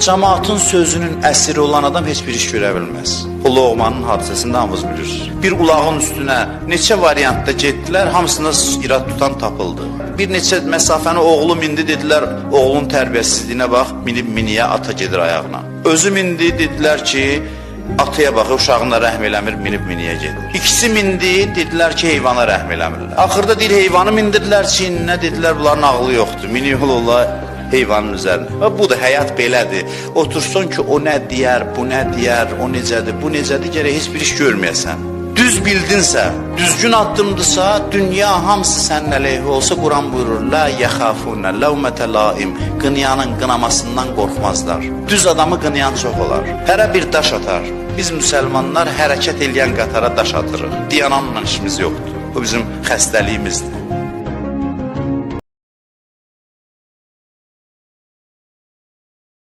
Cəmaatın sözünün əsiri olan adam heç bir iş görə bilməz. O Loğmanın hadisəsində hamımız bilir. Bir ulağın üstünə neçə variantda getdilər, hamısında irad tutan tapıldı. Bir neçə məsafəni oğlu mindi, dedilər, oğlun tərbiyəsizliyinə bax, minib miniyə ata gedir ayağına. Özü mindi, dedilər ki, ataya baxı, uşağına rəhm eləmir, minib miniyə gedir. İkisi mindi, dedilər ki, heyvana rəhm eləmirlər. Axırda deyir, heyvanı mindirdilər çiyninə, dedilər, bunların ağlı yoxdur, miniyor olurlar heyvanın üzərinə. Və bu da həyat belədir. Otursun ki, o nə deyər, bu nə deyər, o necədir, bu necədir, gərək heç bir iş görməyəsən. Düz bildinsə, düzgün addımdırsa, dünya hamısı sənin əleyhə olsa, Quran buyurur, la yəxafunə ləvmətə laim, qınayanın qınamasından qorxmazlar. Düz adamı qınayan çox olar. Hərə bir daş atar. Biz müsəlmanlar hərəkət eləyən qatara daş atırıq. Diyananla işimiz yoxdur. Bu bizim xəstəliyimizdir.